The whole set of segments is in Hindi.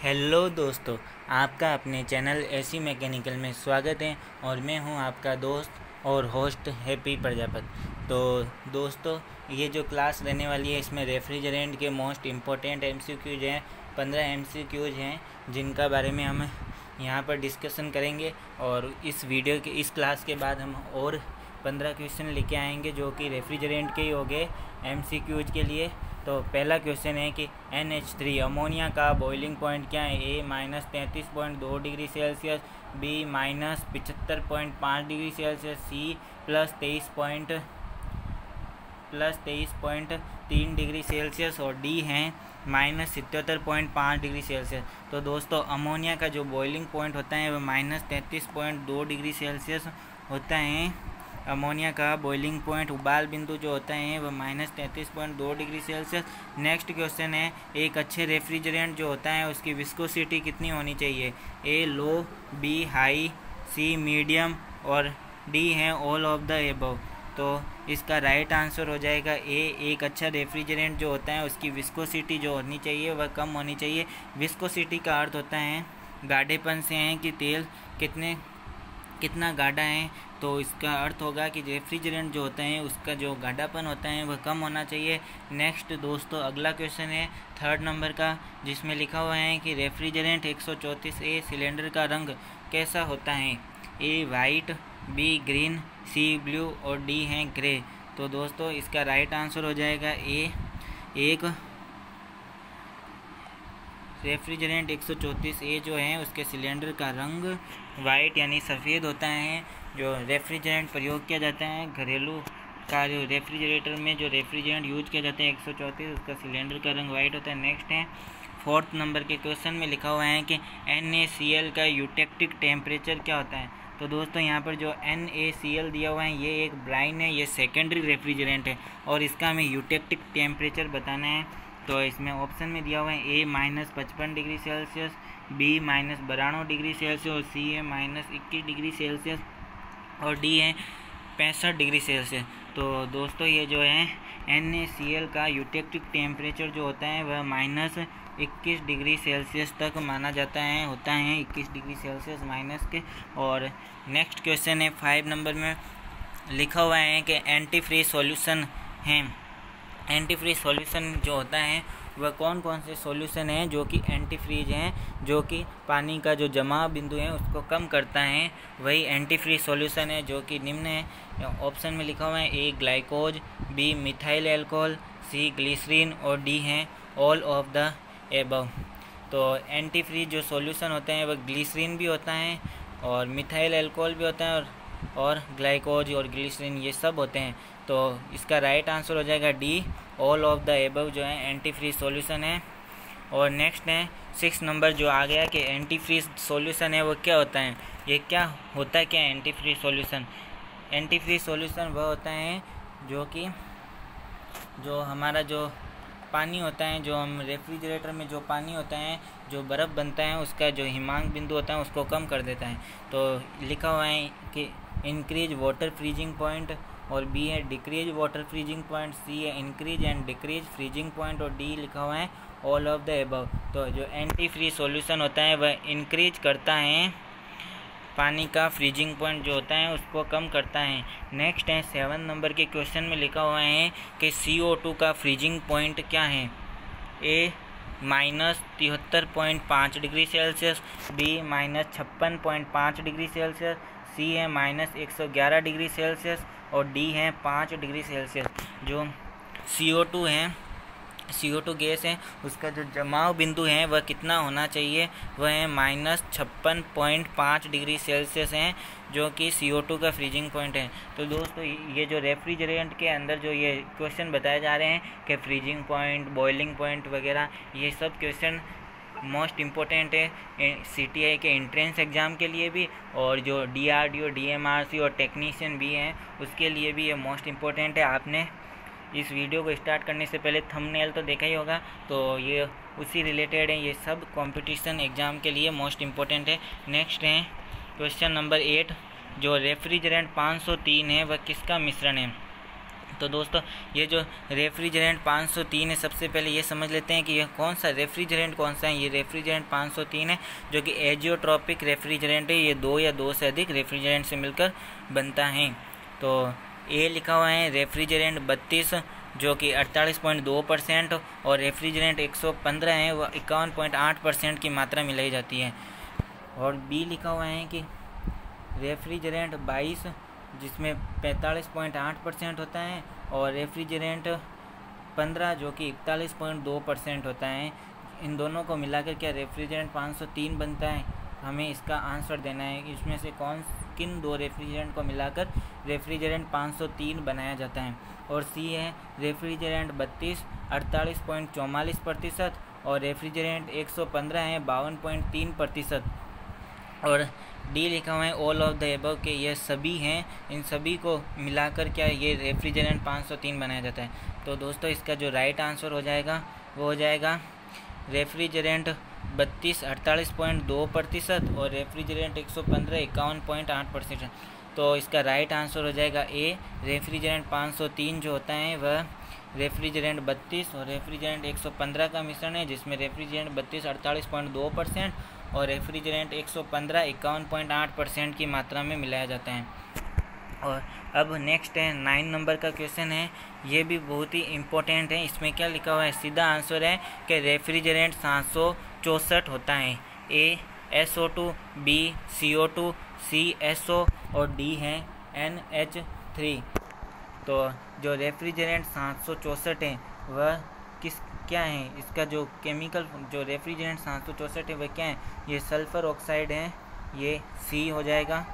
हेलो दोस्तों, आपका अपने चैनल एसी मैकेनिकल में स्वागत है और मैं हूं आपका दोस्त और होस्ट हैप्पी प्रजापति। तो दोस्तों, ये जो क्लास रहने वाली है इसमें रेफ्रिजरेंट के मोस्ट इम्पोर्टेंट एमसीक्यूज हैं। 15 एमसीक्यूज हैं जिनका बारे में हम यहाँ पर डिस्कशन करेंगे और इस वीडियो के इस क्लास के बाद हम और 15 क्वेश्चन लेके आएंगे जो कि रेफ्रिजरेंट के ही हो गए एमसीक्यूज के लिए। तो पहला क्वेश्चन है कि NH3 अमोनिया का बॉइलिंग पॉइंट क्या है। A -33.2 degree Celsius, B -75.5 degree Celsius, C +23.3 degree Celsius और D है -77.5 डिग्री सेल्सियस। तो दोस्तों, अमोनिया का जो बॉइलिंग पॉइंट होता है वह -33.2 डिग्री सेल्सियस होता है। अमोनिया का बॉइलिंग पॉइंट उबाल बिंदु जो होता है वह -33.2 डिग्री सेल्सियस। नेक्स्ट क्वेश्चन है, एक अच्छे रेफ्रिजरेंट जो होता है उसकी विस्कोसिटी कितनी होनी चाहिए। A low, B high, C medium और D है ऑल ऑफ द एबव। तो इसका राइट आंसर हो जाएगा A। एक अच्छा रेफ्रिजरेंट जो होता है उसकी विस्कोसिटी जो होनी चाहिए वह कम होनी चाहिए। विस्कोसिटी का अर्थ होता है गाढ़ेपन से है कि तेल कितना गाढ़ा है। तो इसका अर्थ होगा कि रेफ्रिजरेंट जो होता है उसका जो गाढ़ापन होता है वह कम होना चाहिए। नेक्स्ट दोस्तों, अगला क्वेश्चन है 3rd नंबर का, जिसमें लिखा हुआ है कि रेफ्रिजरेंट 134A सिलेंडर का रंग कैसा होता है। A white, B green, C blue और D है ग्रे। तो दोस्तों, इसका राइट आंसर हो जाएगा A। एक रेफ्रिजरेंट 134A जो है उसके सिलेंडर का रंग वाइट यानी सफ़ेद होता है। जो रेफ्रिजरेंट प्रयोग किया जाता है घरेलू का जो रेफ्रिजरेटर में जो रेफ्रिजरेंट यूज किया जाता है 134 उसका सिलेंडर का रंग वाइट होता है। नेक्स्ट है 4th नंबर के क्वेश्चन में लिखा हुआ है कि NaCl का यूटेक्टिक टेम्परेचर क्या होता है। तो दोस्तों, यहाँ पर जो NaCl दिया हुआ है ये एक ब्राइन है, ये सेकेंडरी रेफ्रिजरेंट है और इसका हमें यूटेक्टिक टेम्परेचर बताना है। तो इसमें ऑप्शन में दिया हुआ है A -55 degree Celsius, B -92 degree Celsius और C है -21 डिग्री सेल्सियस और D है 65 डिग्री सेल्सियस। तो दोस्तों, ये जो है NaCl का यूटेक्टिक टेम्परेचर जो होता है वह -21 डिग्री सेल्सियस तक माना जाता है, होता है 21 डिग्री सेल्सियस माइनस के। और नेक्स्ट क्वेश्चन है 5 नंबर में लिखा हुआ है कि एंटी फ्रीज सॉल्यूशन है। एंटी फ्रीज सॉल्यूशन जो होता है वह कौन कौन से सॉल्यूशन हैं जो कि एंटी फ्रीज हैं, जो कि पानी का जो जमाव बिंदु है उसको कम करता है, वही एंटी फ्रीज सॉल्यूशन है जो कि निम्न है। ऑप्शन में लिखा हुआ है A glycol, B methyl alcohol, C glycerine और D है ऑल ऑफ द एबव। तो एंटी फ्रीज जो सॉल्यूशन होते हैं वह ग्लिसरीन भी होता है और मिथाइल अल्कोहल भी होता है और ग्लाइकोज और ग्लिसरीन ये सब होते हैं। तो इसका राइट आंसर हो जाएगा D all of the above जो है एंटी फ्रीज सॉल्यूशन है। और नेक्स्ट है 6 नंबर जो आ गया कि एंटी फ्रीज सॉल्यूशन है वो क्या होता है। ये क्या होता है, क्या antifreeze solution. Antifreeze solution वह होता है जो हमारा जो पानी होता है, जो हम रेफ्रिजरेटर में जो पानी होता है, जो बर्फ़ बनता है उसका जो हिमांक बिंदु होता है उसको कम कर देता है। तो लिखा हुआ है कि इंक्रीज वाटर फ्रीजिंग पॉइंट और B है decrease water freezing point, C है increase and decrease freezing point और D लिखा हुआ है ऑल ऑफ द एबव। तो जो एंटी फ्रीज सॉल्यूशन होता है वह इंक्रीज करता है पानी का फ्रीजिंग पॉइंट जो होता है उसको कम करता है। नेक्स्ट है 7 नंबर के क्वेश्चन में लिखा हुआ है कि CO2 का फ्रीजिंग पॉइंट क्या है। A -73.5 degree Celsius, B -56.5 degree Celsius, C है -111 डिग्री सेल्सियस और D है 5 डिग्री सेल्सियस। जो CO2 है, CO2 गैस है, उसका जो जमाव बिंदु है वह कितना होना चाहिए, वह है -56.5 डिग्री सेल्सियस है जो कि CO2 का फ्रीजिंग पॉइंट है। तो दोस्तों, ये जो रेफ्रिजरेंट के अंदर जो ये क्वेश्चन बताए जा रहे हैं कि फ्रीजिंग पॉइंट, बॉइलिंग पॉइंट वगैरह, ये सब क्वेश्चन मोस्ट इम्पोर्टेंट है CTI के एंट्रेंस एग्ज़ाम के लिए भी और जो DRDO, DMRC और टेक्नीशियन भी हैं उसके लिए भी ये मोस्ट इम्पोर्टेंट है। आपने इस वीडियो को स्टार्ट करने से पहले थंबनेल तो देखा ही होगा, तो ये उसी रिलेटेड है, ये सब कंपटीशन एग्ज़ाम के लिए मोस्ट इम्पोर्टेंट है। नेक्स्ट है क्वेश्चन नंबर 8, जो रेफ्रिजरेंट 503 है वह किसका मिश्रण है। तो दोस्तों ये जो रेफ्रिजरेंट 503 है, सबसे पहले ये समझ लेते हैं कि यह कौन सा रेफ्रिजरेंट कौन सा है। ये रेफ्रिजरेंट 503 है जो कि एजियोट्रॉपिक रेफ्रिजरेंट है। ये 2 या 2 से अधिक रेफ्रिजरेंट से मिलकर बनता है। तो ए लिखा हुआ है रेफ्रिजरेंट 32 जो कि 48.2% और रेफ्रिजरेंट 115 है वह 51.8% की मात्रा मिलाई जाती है। और बी लिखा हुआ है कि रेफ्रिजरेंट 22 जिसमें 45.8% होता है और रेफ्रिजरेंट 15 जो कि 41.2% होता है। इन दोनों को मिलाकर क्या रेफ्रिजरेंट 503 बनता है। हमें इसका आंसर देना है कि इसमें से किन 2 रेफ्रिजरेंट को मिलाकर रेफ्रिजरेंट 503 बनाया जाता है। और सी है रेफ्रिजरेंट 32 48.44% और रेफ्रिजरेंट 115 है 52.3%। और डी लिखा हुआ है ऑल ऑफ द एबव के ये सभी हैं, इन सभी को मिलाकर क्या ये रेफ्रिजरेंट 503 बनाया जाता है। तो दोस्तों इसका जो राइट आंसर हो जाएगा वो हो जाएगा रेफ्रिजरेंट 32 48.2% और रेफ्रिजरेंट 115 51.8%। तो इसका राइट आंसर हो जाएगा ए रेफ्रिजरेंट 503 जो होता है वह रेफ्रिजरेंट 32 और रेफ्रिजरेंट 115 का मिश्रण है, जिसमें रेफ्रिजरेंट 32 48.2% और रेफ्रिजरेंट 115 51.8% की मात्रा में मिलाया जाता है। और अब नेक्स्ट है 9 नंबर का क्वेश्चन है, ये भी बहुत ही इम्पोर्टेंट है। इसमें क्या लिखा हुआ है, सीधा आंसर है कि रेफ्रिजरेंट 764 होता है। ए SO2, बी CO2, सी SO और डी है NH3। तो जो रेफ्रिजरेंट 764 है वह क्या है, इसका जो केमिकल जो रेफ्रिजरेंट 764 है वह क्या है, ये सल्फ़र ऑक्साइड है, ये सी हो जाएगा।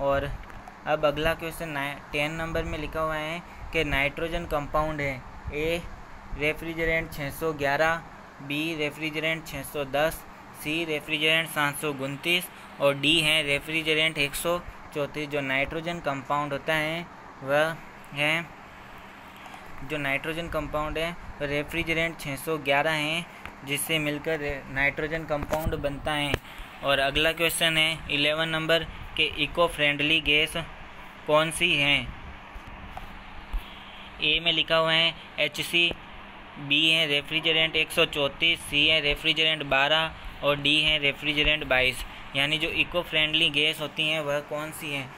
और अब अगला क्वेश्चन 10 नंबर में लिखा हुआ है कि नाइट्रोजन कंपाउंड है। ए रेफ्रिजरेंट 611, बी रेफ्रिजरेंट 610, सी रेफ्रिजरेंट 729 और डी है रेफ्रिजरेंट 134। जो नाइट्रोजन कंपाउंड होता है वह है, जो नाइट्रोजन कंपाउंड है वह रेफ्रिजरेंट 611 है, जिससे मिलकर नाइट्रोजन कंपाउंड बनता है। और अगला क्वेश्चन है 11 नंबर के इको फ्रेंडली गैस कौन सी है। ए में लिखा हुआ है HC, बी है रेफ्रिजरेंट 134, सी है रेफ्रिजरेंट 12 और डी है रेफ्रिजरेंट 22। यानी जो इको फ्रेंडली गैस होती हैं वह कौन सी हैं,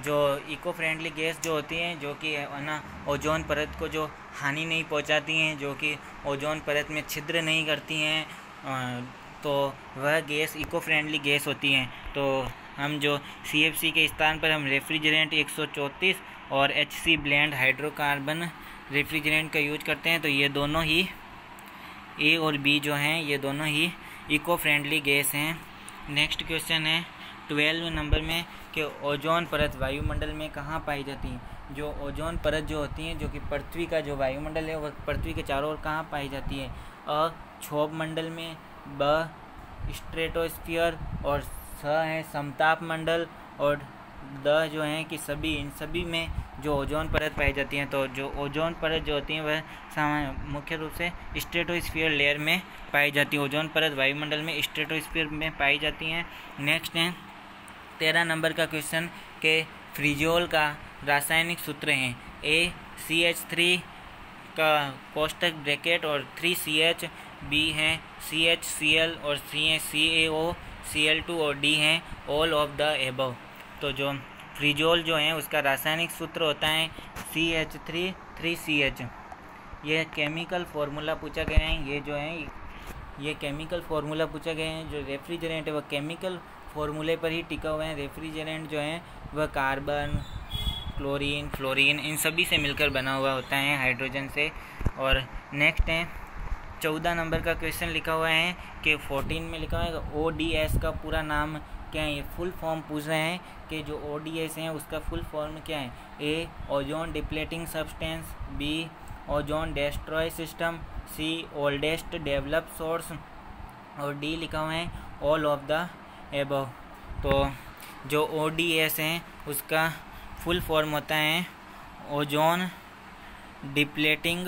जो इको फ्रेंडली गैस जो होती हैं जो कि ना ओजोन परत को जो हानि नहीं पहुंचाती हैं, जो कि ओजोन परत में छिद्र नहीं करती हैं, तो वह गैस इको फ्रेंडली गैस होती हैं। तो हम जो CFC के स्थान पर हम रेफ्रिजरेंट 134 और HC ब्लेंड हाइड्रोकार्बन रेफ्रिजरेंट का यूज करते हैं। तो ये दोनों ही ए और बी जो हैं ये दोनों ही इको फ्रेंडली गैस हैं। नेक्स्ट क्वेश्चन है 12 नंबर में कि ओजोन परत वायुमंडल में कहाँ पाई जाती है। जो ओजोन परत जो होती है, जो कि पृथ्वी का जो वायुमंडल है वह पृथ्वी के चारों ओर कहाँ पाई जाती है। अ क्षोभ मंडल में, ब स्ट्रेटोस्फीयर और स है समताप मंडल और द जो है कि सभी, इन सभी में जो ओजोन परत पाई जाती हैं। तो जो ओजोन परत जो होती हैं वह मुख्य रूप से स्ट्रेटोस्फीयर लेयर में पाई जाती है। ओजोन परत वायुमंडल में स्ट्रेटोस्फीयर में पाई जाती हैं। नेक्स्ट है 13 नंबर का क्वेश्चन के फ्रिजोल का रासायनिक सूत्र है। ए CH3 का कोष्टक ब्रैकेट और 3CH, बी है CHCl और सी है CaOCl2 और डी है ऑल ऑफ द एबव। तो जो फ्रिजोल जो है उसका रासायनिक सूत्र होता है CH3 3CH। ये केमिकल फार्मूला पूछा गया है, ये जो है ये केमिकल फार्मूला पूछा गया है। जो रेफ्रिजरेंट है वह केमिकल फार्मूले पर ही टिका हुआ है। रेफ्रिजरेंट जो है वह कार्बन, क्लोरीन, फ्लोरीन इन सभी से मिलकर बना हुआ होता है, हाइड्रोजन से। और नेक्स्ट है 14 नंबर का क्वेश्चन लिखा हुआ है कि 14 में लिखा हुआ है ODS का पूरा नाम क्या है। ये फुल फॉर्म पूछ रहे हैं कि जो ODS है उसका फुल फॉर्म क्या है। A ozone depleting substance, B ozone destroy system, C oldest develop source और डी लिखा हुआ है ऑल ऑफ द एबव। तो जो ODS है उसका फुल फॉर्म होता है ओजोन डिप्लेटिंग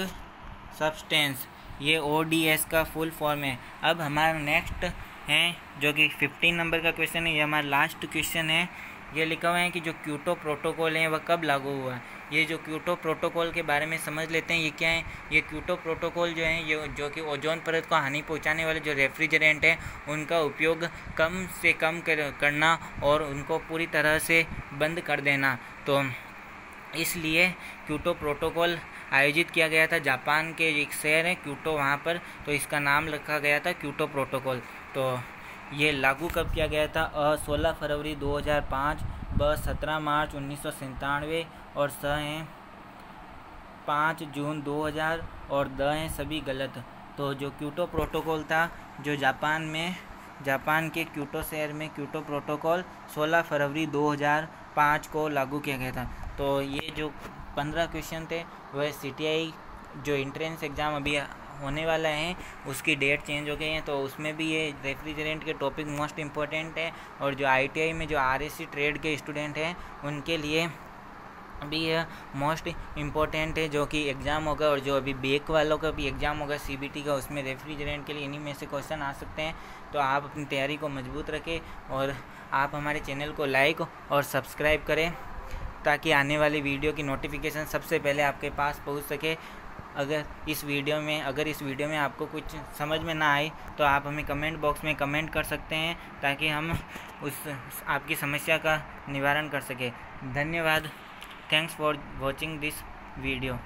सब्सटेंस, ये ODS का फुल फॉर्म है। अब हमारा नेक्स्ट है जो कि 15 नंबर का क्वेश्चन है, ये हमारा लास्ट क्वेश्चन है ये लिखा हुआ है कि जो क्योटो प्रोटोकॉल है वह कब लागू हुआ। ये जो क्योटो प्रोटोकॉल के बारे में समझ लेते हैं, ये क्या है। ये क्योटो प्रोटोकॉल जो है, ये जो कि ओजोन परत को हानि पहुंचाने वाले जो रेफ्रिजरेंट है उनका उपयोग कम से कम करना और उनको पूरी तरह से बंद कर देना। तो इसलिए क्योटो प्रोटोकॉल आयोजित किया गया था। जापान के एक शहर है क्योटो, वहाँ पर, तो इसका नाम रखा गया था क्योटो प्रोटोकॉल। तो ये लागू कब किया गया था? 16 फरवरी 2005, ब 17 मार्च 1997 और स हैं 5 जून 2000 और द हैं सभी गलत। तो जो क्योटो प्रोटोकॉल था, जो जापान के क्योटो शहर में क्योटो प्रोटोकॉल 16 फरवरी 2005 को लागू किया गया था। तो ये जो 15 क्वेश्चन थे वह CTI जो एंट्रेंस एग्ज़ाम अभी होने वाला है उसकी डेट चेंज हो गई है, तो उसमें भी ये रेफ्रिजरेंट के टॉपिक मोस्ट इम्पोर्टेंट है। और जो ITI में जो RSC ट्रेड के स्टूडेंट हैं उनके लिए भी यह मोस्ट इम्पोर्टेंट है, जो कि एग्ज़ाम होगा। और जो अभी बेक वालों का भी एग्ज़ाम होगा CBT का, उसमें रेफ्रिजरेंट के लिए इन्हीं में से क्वेश्चन आ सकते हैं। तो आप अपनी तैयारी को मजबूत रखें और आप हमारे चैनल को लाइक और सब्सक्राइब करें ताकि आने वाली वीडियो की नोटिफिकेशन सबसे पहले आपके पास पहुंच सके। अगर इस वीडियो में आपको कुछ समझ में ना आए तो आप हमें कमेंट बॉक्स में कमेंट कर सकते हैं ताकि हम उस आपकी समस्या का निवारण कर सकें। धन्यवाद। Thanks for watching this video.